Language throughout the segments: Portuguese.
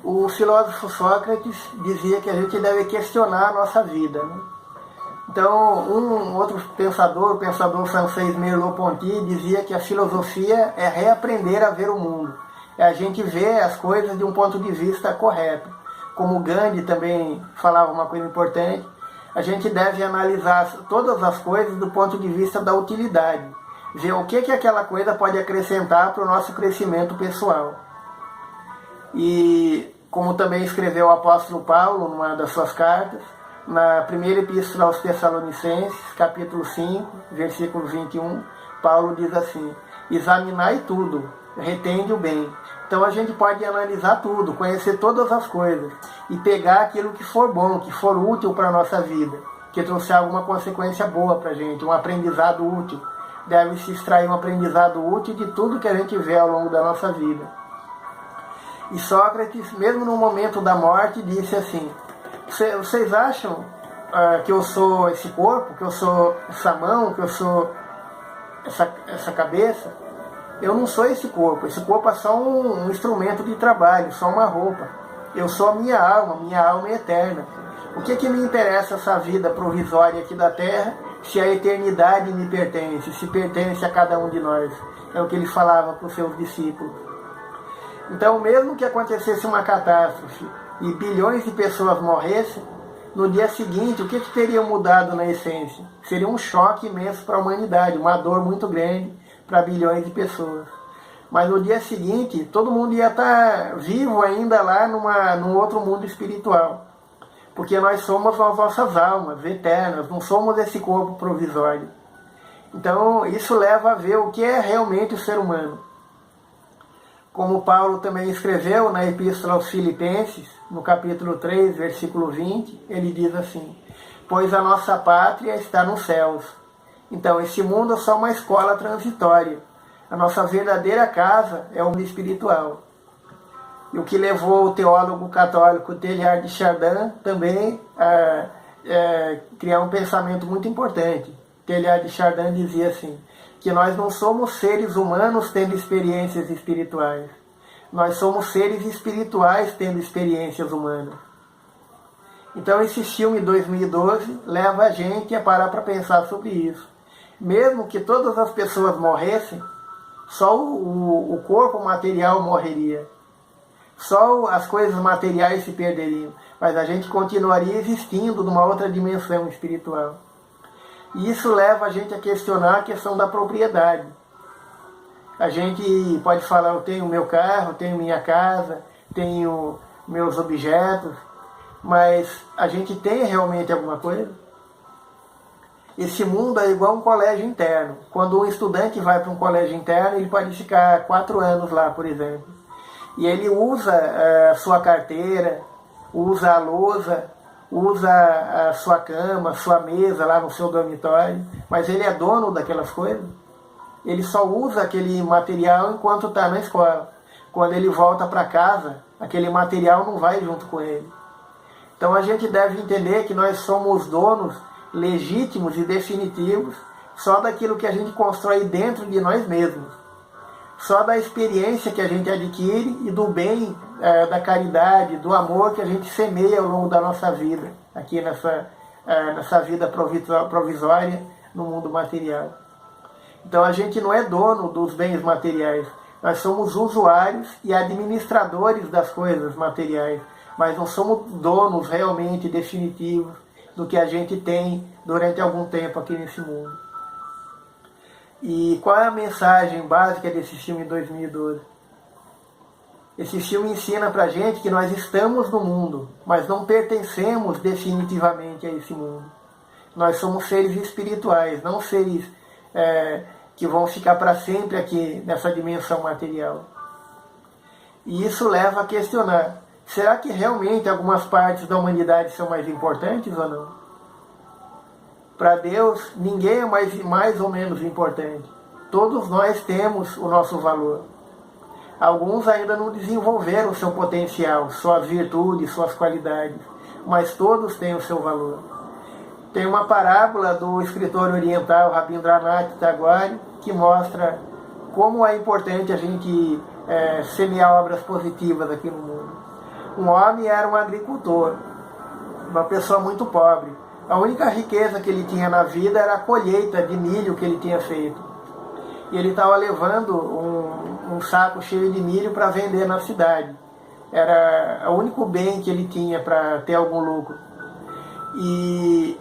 O filósofo Sócrates dizia que a gente deve questionar a nossa vida, né? Então, um outro pensador, o pensador francês Merleau-Ponty, dizia que a filosofia é reaprender a ver o mundo. É a gente ver as coisas de um ponto de vista correto. Como Gandhi também falava uma coisa importante, a gente deve analisar todas as coisas do ponto de vista da utilidade. Ver o que aquela coisa pode acrescentar para o nosso crescimento pessoal. E como também escreveu o apóstolo Paulo numa das suas cartas, na primeira epístola aos Tessalonicenses, capítulo 5, versículo 21, Paulo diz assim: examinai tudo, retende o bem. Então a gente pode analisar tudo, conhecer todas as coisas e pegar aquilo que for bom, que for útil para a nossa vida, que trouxer alguma consequência boa para a gente, um aprendizado útil. Deve-se extrair um aprendizado útil de tudo que a gente vê ao longo da nossa vida. E Sócrates, mesmo no momento da morte, disse assim: vocês acham que eu sou esse corpo, que eu sou essa mão, que eu sou essa cabeça? Eu não sou esse corpo é só um instrumento de trabalho, só uma roupa. Eu sou a minha alma é eterna. O que me interessa essa vida provisória aqui da Terra, se a eternidade me pertence, se pertence a cada um de nós? É o que ele falava para os seus discípulos. Então, mesmo que acontecesse uma catástrofe e bilhões de pessoas morressem, no dia seguinte, o que teria mudado na essência? Seria um choque imenso para a humanidade, uma dor muito grande para bilhões de pessoas. Mas no dia seguinte, todo mundo ia estar vivo ainda lá num outro mundo espiritual. Porque nós somos as nossas almas eternas, não somos esse corpo provisório. Então, isso leva a ver o que é realmente o ser humano. Como Paulo também escreveu na Epístola aos Filipenses, no capítulo 3, versículo 20, ele diz assim: pois a nossa pátria está nos céus. Então, esse mundo é só uma escola transitória. A nossa verdadeira casa é o mundo espiritual. E o que levou o teólogo católico Teilhard de Chardin também a criar um pensamento muito importante. Teilhard de Chardin dizia assim, que nós não somos seres humanos tendo experiências espirituais. Nós somos seres espirituais tendo experiências humanas. Então esse filme 2012 leva a gente a parar para pensar sobre isso. Mesmo que todas as pessoas morressem, só o corpo material morreria. Só as coisas materiais se perderiam. Mas a gente continuaria existindo numa outra dimensão espiritual. E isso leva a gente a questionar a questão da propriedade. A gente pode falar, eu tenho meu carro, tenho minha casa, tenho meus objetos, mas a gente tem realmente alguma coisa? Esse mundo é igual um colégio interno. Quando um estudante vai para um colégio interno, ele pode ficar 4 anos lá, por exemplo. E ele usa a sua carteira, usa a lousa, usa a sua cama, a sua mesa lá no seu dormitório, mas ele é dono daquelas coisas. Ele só usa aquele material enquanto está na escola. Quando ele volta para casa, aquele material não vai junto com ele. Então a gente deve entender que nós somos donos legítimos e definitivos só daquilo que a gente constrói dentro de nós mesmos. Só da experiência que a gente adquire e do bem, da caridade, do amor que a gente semeia ao longo da nossa vida, aqui nessa vida provisória no mundo material. Então a gente não é dono dos bens materiais, nós somos usuários e administradores das coisas materiais, mas não somos donos realmente definitivos do que a gente tem durante algum tempo aqui nesse mundo. E qual é a mensagem básica desse filme 2012? Esse filme ensina pra gente que nós estamos no mundo, mas não pertencemos definitivamente a esse mundo. Nós somos seres espirituais, não seres que vão ficar para sempre aqui nessa dimensão material. E isso leva a questionar, será que realmente algumas partes da humanidade são mais importantes ou não? Para Deus, ninguém é mais ou menos importante. Todos nós temos o nosso valor. Alguns ainda não desenvolveram o seu potencial, suas virtudes, suas qualidades, mas todos têm o seu valor. Tem uma parábola do escritor oriental Rabindranath Tagore que mostra como é importante a gente semear obras positivas aqui no mundo. Um homem era um agricultor, uma pessoa muito pobre. A única riqueza que ele tinha na vida era a colheita de milho que ele tinha feito. E ele estava levando um saco cheio de milho para vender na cidade. Era o único bem que ele tinha para ter algum lucro. E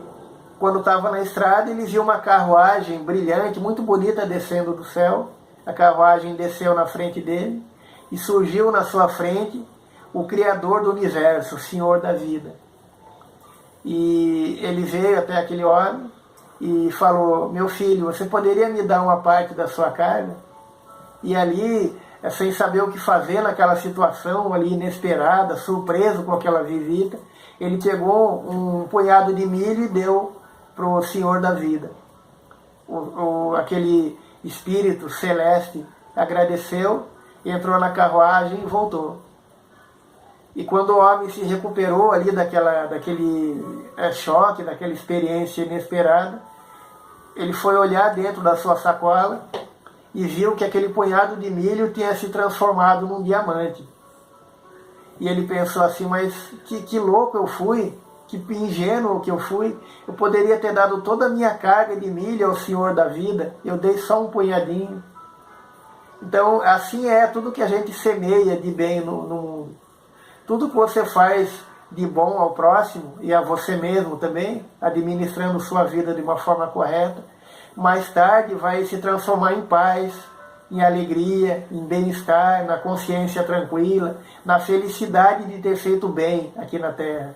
quando estava na estrada, ele viu uma carruagem brilhante, muito bonita, descendo do céu. A carruagem desceu na frente dele e surgiu na sua frente o Criador do Universo, o Senhor da vida. E ele veio até aquele homem e falou: meu filho, você poderia me dar uma parte da sua carga? E ali, sem saber o que fazer naquela situação ali inesperada, surpreso com aquela visita, ele pegou um punhado de milho e deu para o Senhor da vida. Aquele espírito celeste agradeceu, entrou na carruagem e voltou. E quando o homem se recuperou ali daquele choque, daquela experiência inesperada, ele foi olhar dentro da sua sacola e viu que aquele punhado de milho tinha se transformado num diamante. E ele pensou assim: mas que louco eu fui, que ingênuo que eu fui, eu poderia ter dado toda a minha carga de milho ao Senhor da vida, eu dei só um punhadinho. Então assim é tudo que a gente semeia de bem no mundo. Tudo que você faz de bom ao próximo e a você mesmo também, administrando sua vida de uma forma correta, mais tarde vai se transformar em paz, em alegria, em bem-estar, na consciência tranquila, na felicidade de ter feito bem aqui na Terra.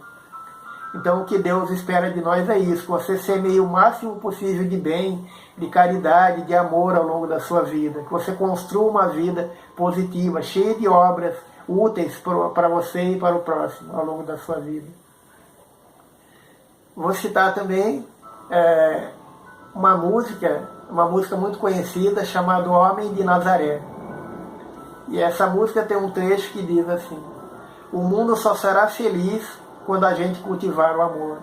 Então o que Deus espera de nós é isso, que você semeie o máximo possível de bem, de caridade, de amor ao longo da sua vida, que você construa uma vida positiva, cheia de obras úteis para você e para o próximo ao longo da sua vida. Vou citar também uma música muito conhecida chamada O Homem de Nazaré. E essa música tem um trecho que diz assim: o mundo só será feliz quando a gente cultivar o amor.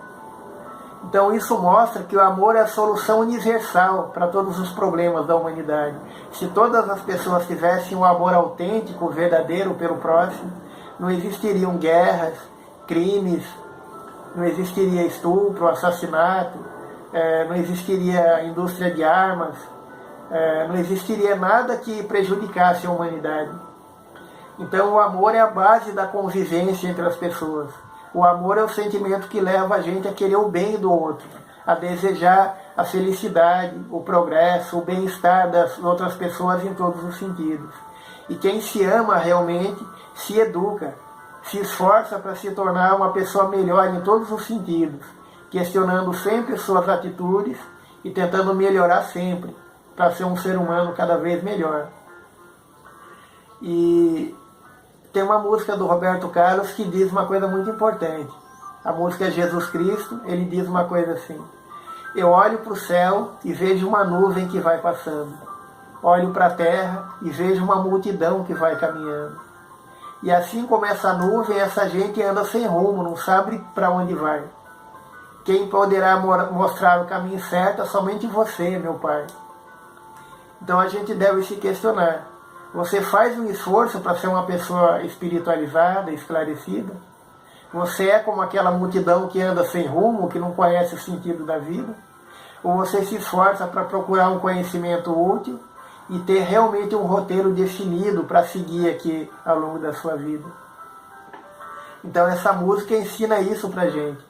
Então isso mostra que o amor é a solução universal para todos os problemas da humanidade. Se todas as pessoas tivessem um amor autêntico, verdadeiro pelo próximo, não existiriam guerras, crimes, não existiria estupro, assassinato, não existiria indústria de armas, não existiria nada que prejudicasse a humanidade. Então o amor é a base da convivência entre as pessoas. O amor é o sentimento que leva a gente a querer o bem do outro, a desejar a felicidade, o progresso, o bem-estar das outras pessoas em todos os sentidos. E quem se ama realmente se educa, se esforça para se tornar uma pessoa melhor em todos os sentidos, questionando sempre suas atitudes e tentando melhorar sempre, para ser um ser humano cada vez melhor. E tem uma música do Roberto Carlos que diz uma coisa muito importante. A música é Jesus Cristo, ele diz uma coisa assim: eu olho para o céu e vejo uma nuvem que vai passando. Olho para a terra e vejo uma multidão que vai caminhando. E assim como essa nuvem, essa gente anda sem rumo, não sabe para onde vai. Quem poderá mostrar o caminho certo é somente você, meu Pai. Então a gente deve se questionar: você faz um esforço para ser uma pessoa espiritualizada, esclarecida? Você é como aquela multidão que anda sem rumo, que não conhece o sentido da vida? Ou você se esforça para procurar um conhecimento útil e ter realmente um roteiro definido para seguir aqui ao longo da sua vida? Então essa música ensina isso para a gente,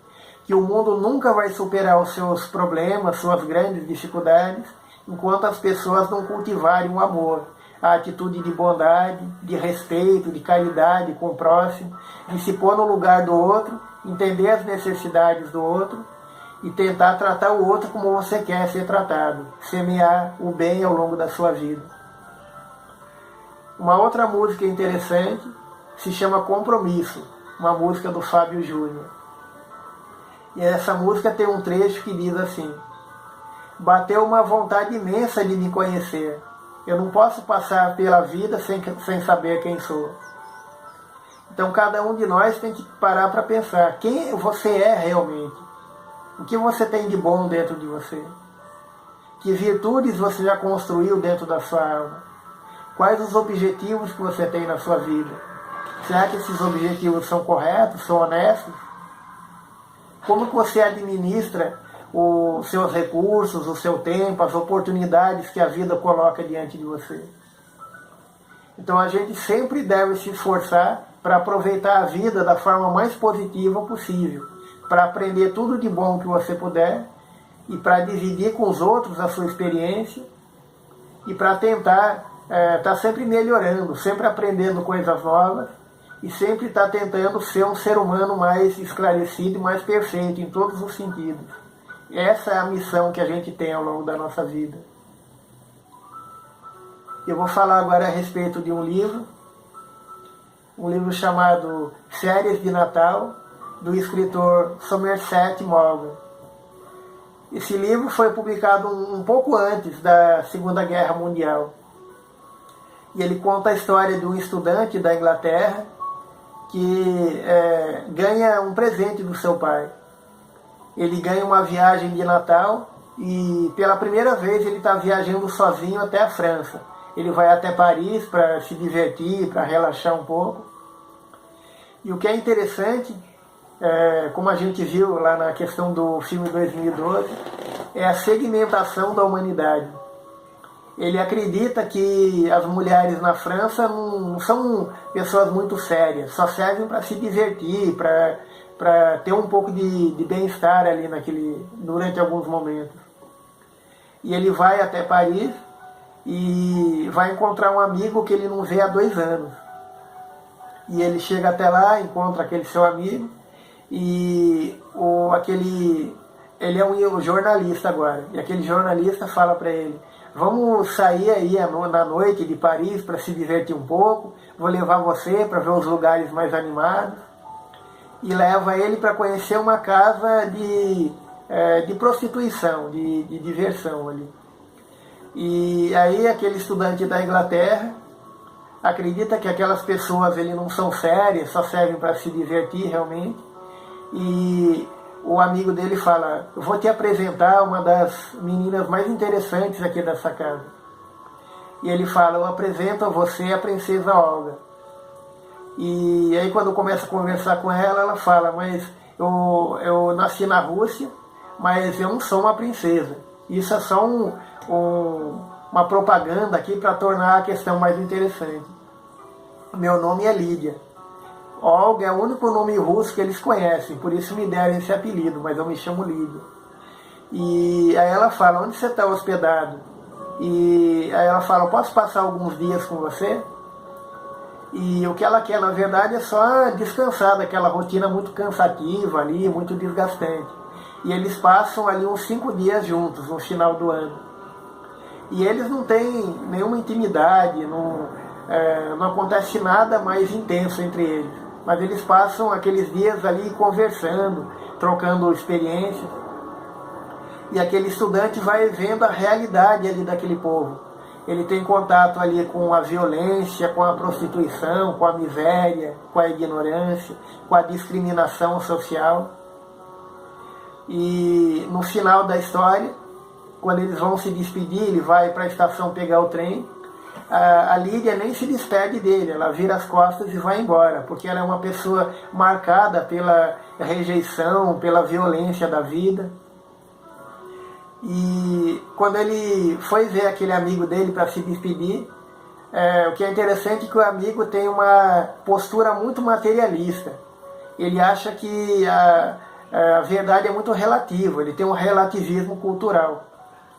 que o mundo nunca vai superar os seus problemas, suas grandes dificuldades, enquanto as pessoas não cultivarem o amor, a atitude de bondade, de respeito, de caridade com o próximo, de se pôr no lugar do outro, entender as necessidades do outro e tentar tratar o outro como você quer ser tratado, semear o bem ao longo da sua vida. Uma outra música interessante se chama Compromisso, uma música do Fábio Júnior. E essa música tem um trecho que diz assim: bateu uma vontade imensa de me conhecer. Eu não posso passar pela vida sem saber quem sou. Então cada um de nós tem que parar para pensar quem você é realmente. O que você tem de bom dentro de você? Que virtudes você já construiu dentro da sua alma? Quais os objetivos que você tem na sua vida? Será que esses objetivos são corretos, são honestos? Como que você administra os seus recursos, o seu tempo, as oportunidades que a vida coloca diante de você? Então a gente sempre deve se esforçar para aproveitar a vida da forma mais positiva possível, para aprender tudo de bom que você puder e para dividir com os outros a sua experiência e para tentar estar sempre melhorando, sempre aprendendo coisas novas e sempre estar tentando ser um ser humano mais esclarecido e mais perfeito em todos os sentidos. Essa é a missão que a gente tem ao longo da nossa vida. Eu vou falar agora a respeito de um livro chamado Férias de Natal, do escritor Somerset Maugham. Esse livro foi publicado um pouco antes da Segunda Guerra Mundial. E ele conta a história de um estudante da Inglaterra que ganha um presente do seu pai. Ele ganha uma viagem de Natal e pela primeira vez ele está viajando sozinho até a França. Ele vai até Paris para se divertir, para relaxar um pouco. E o que é interessante, como a gente viu lá na questão do filme 2012, é a segmentação da humanidade. Ele acredita que as mulheres na França não são pessoas muito sérias, só servem para se divertir, para ter um pouco de bem-estar ali durante alguns momentos. E ele vai até Paris e vai encontrar um amigo que ele não vê há 2 anos. E ele chega até lá, encontra aquele seu amigo, e ele é um jornalista agora. E aquele jornalista fala para ele: vamos sair aí na noite de Paris para se divertir um pouco, vou levar você para ver os lugares mais animados. E leva ele para conhecer uma casa de prostituição, de diversão ali. E aí aquele estudante da Inglaterra acredita que aquelas pessoas não são sérias, só servem para se divertir realmente. E o amigo dele fala: eu vou te apresentar uma das meninas mais interessantes aqui dessa casa. E ele fala: eu apresento a você a princesa Olga. E aí quando começa a conversar com ela, ela fala: mas eu nasci na Rússia, mas eu não sou uma princesa. Isso é só uma propaganda aqui para tornar a questão mais interessante. Meu nome é Lídia. Olga é o único nome russo que eles conhecem, por isso me deram esse apelido, mas eu me chamo Lídia. E aí ela fala: onde você está hospedado? E aí ela fala: posso passar alguns dias com você? E o que ela quer, na verdade, é só descansar daquela rotina muito cansativa ali, muito desgastante. E eles passam ali uns 5 dias juntos, no final do ano. E eles não têm nenhuma intimidade, não acontece nada mais intenso entre eles. Mas eles passam aqueles dias ali conversando, trocando experiências. E aquele estudante vai vendo a realidade ali daquele povo. Ele tem contato ali com a violência, com a prostituição, com a miséria, com a ignorância, com a discriminação social. E no final da história, quando eles vão se despedir, ele vai para a estação pegar o trem, a Lídia nem se despede dele, ela vira as costas e vai embora, porque ela é uma pessoa marcada pela rejeição, pela violência da vida. E quando ele foi ver aquele amigo dele para se despedir, o que é interessante é que o amigo tem uma postura muito materialista. Ele acha que a verdade é muito relativa, ele tem um relativismo cultural.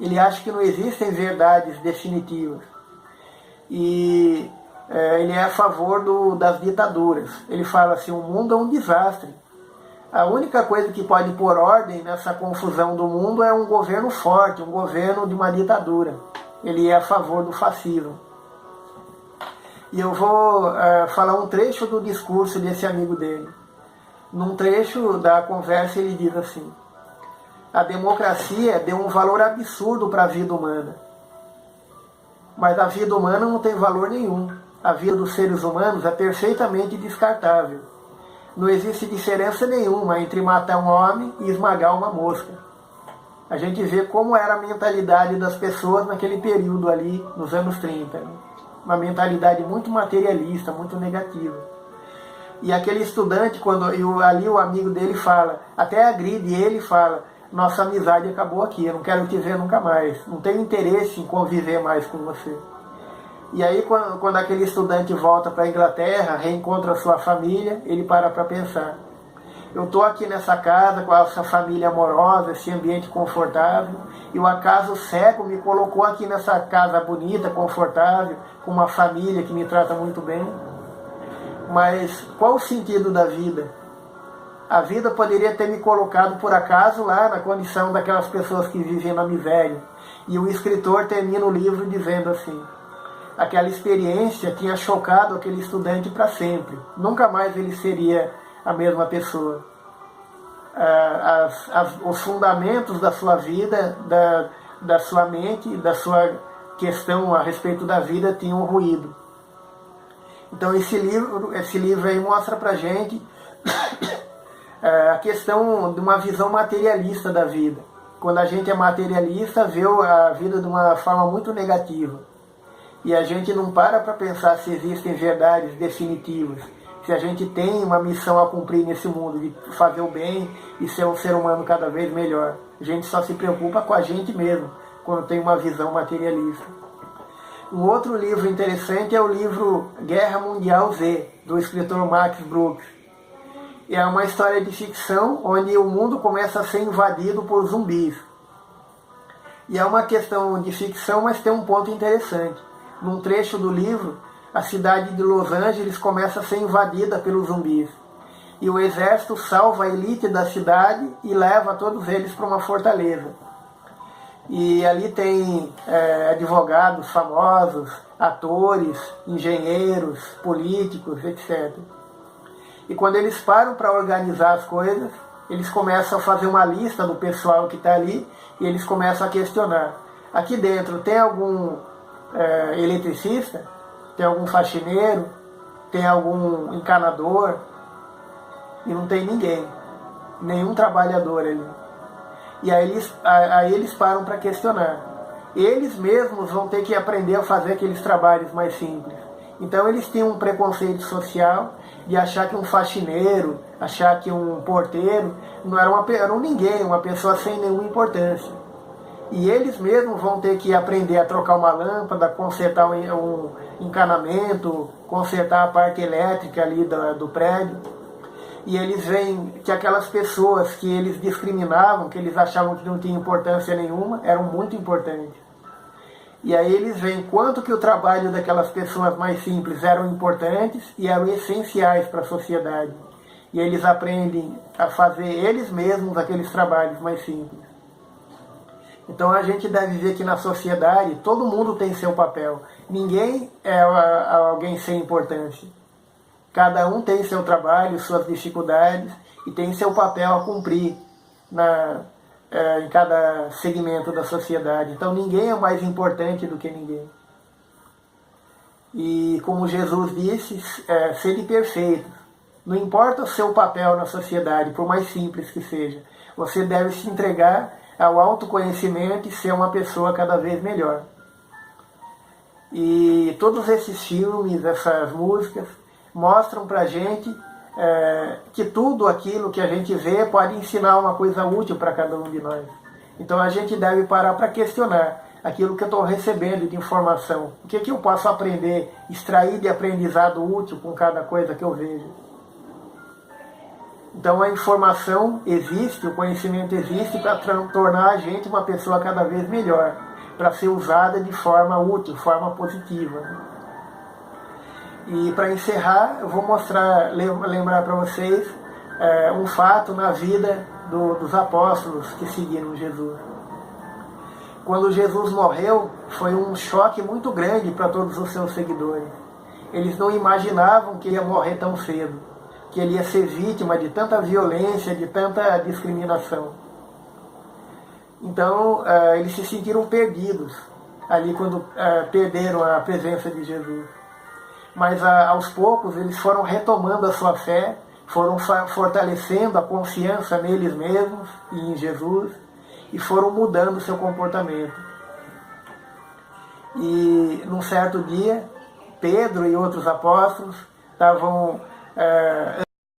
Ele acha que não existem verdades definitivas. E ele é a favor das ditaduras. Ele fala assim: o mundo é um desastre. A única coisa que pode pôr ordem nessa confusão do mundo é um governo forte, um governo de uma ditadura. Ele é a favor do fascismo. E eu vou falar um trecho do discurso desse amigo dele. Num trecho da conversa ele diz assim: a democracia deu um valor absurdo para a vida humana. Mas a vida humana não tem valor nenhum. A vida dos seres humanos é perfeitamente descartável. Não existe diferença nenhuma entre matar um homem e esmagar uma mosca. A gente vê como era a mentalidade das pessoas naquele período ali, nos anos 30. Né? Uma mentalidade muito materialista, muito negativa. E aquele estudante, ali o amigo dele fala, até agride ele e fala, nossa amizade acabou aqui, eu não quero te ver nunca mais, não tenho interesse em conviver mais com você. E aí quando aquele estudante volta para a Inglaterra, reencontra a sua família, ele para pensar. Eu estou aqui nessa casa com essa família amorosa, esse ambiente confortável, e o acaso cego me colocou aqui nessa casa bonita, confortável, com uma família que me trata muito bem. Mas qual o sentido da vida? A vida poderia ter me colocado por acaso lá na condição daquelas pessoas que vivem na miséria. E o escritor termina o livro dizendo assim, aquela experiência tinha chocado aquele estudante para sempre. Nunca mais ele seria a mesma pessoa. Os fundamentos da sua vida, da sua mente, da sua questão a respeito da vida tinham ruído. Então esse livro aí mostra pra gente a questão de uma visão materialista da vida. Quando a gente é materialista, vê a vida de uma forma muito negativa. E a gente não para pensar se existem verdades definitivas, se a gente tem uma missão a cumprir nesse mundo, de fazer o bem e ser um ser humano cada vez melhor. A gente só se preocupa com a gente mesmo, quando tem uma visão materialista. Um outro livro interessante é o livro Guerra Mundial Z, do escritor Max Brooks. É uma história de ficção onde o mundo começa a ser invadido por zumbis. E é uma questão de ficção, mas tem um ponto interessante. Num trecho do livro, a cidade de Los Angeles começa a ser invadida pelos zumbis. E o exército salva a elite da cidade e leva todos eles para uma fortaleza. E ali tem advogados famosos, atores, engenheiros, políticos, etc. E quando eles param para organizar as coisas, eles começam a fazer uma lista do pessoal que está ali e eles começam a questionar. Aqui dentro tem algum eletricista? Tem algum faxineiro? Tem algum encanador? E não tem ninguém. Nenhum trabalhador ali. E aí eles param para questionar. Eles mesmos vão ter que aprender a fazer aqueles trabalhos mais simples. Então eles tinham um preconceito social de achar que um faxineiro, achar que um porteiro não era um ninguém, uma pessoa sem nenhuma importância. E eles mesmos vão ter que aprender a trocar uma lâmpada, consertar um encanamento, consertar a parte elétrica ali do prédio. E eles veem que aquelas pessoas que eles discriminavam, que eles achavam que não tinham importância nenhuma, eram muito importantes. E aí eles veem quanto que o trabalho daquelas pessoas mais simples eram importantes e eram essenciais para a sociedade. E eles aprendem a fazer eles mesmos aqueles trabalhos mais simples. Então a gente deve ver que na sociedade todo mundo tem seu papel. Ninguém é alguém sem importância. Cada um tem seu trabalho, suas dificuldades e tem seu papel a cumprir em cada segmento da sociedade. Então ninguém é mais importante do que ninguém. E como Jesus disse, sede perfeitos. Não importa o seu papel na sociedade, por mais simples que seja. Você deve se entregar ao autoconhecimento e ser uma pessoa cada vez melhor. E todos esses filmes, essas músicas, mostram pra gente que tudo aquilo que a gente vê pode ensinar uma coisa útil para cada um de nós. Então a gente deve parar para questionar aquilo que eu estou recebendo de informação. O que eu posso aprender, extrair de aprendizado útil com cada coisa que eu vejo. Então a informação existe, o conhecimento existe para tornar a gente uma pessoa cada vez melhor, para ser usada de forma útil, forma positiva. E para encerrar, eu vou lembrar para vocês um fato na vida dos apóstolos que seguiram Jesus. Quando Jesus morreu, foi um choque muito grande para todos os seus seguidores. Eles não imaginavam que ia morrer tão cedo, que ele ia ser vítima de tanta violência, de tanta discriminação. Então, eles se sentiram perdidos ali quando perderam a presença de Jesus. Mas aos poucos eles foram retomando a sua fé, foram fortalecendo a confiança neles mesmos e em Jesus, e foram mudando o seu comportamento. E num certo dia, Pedro e outros apóstolos estavam é,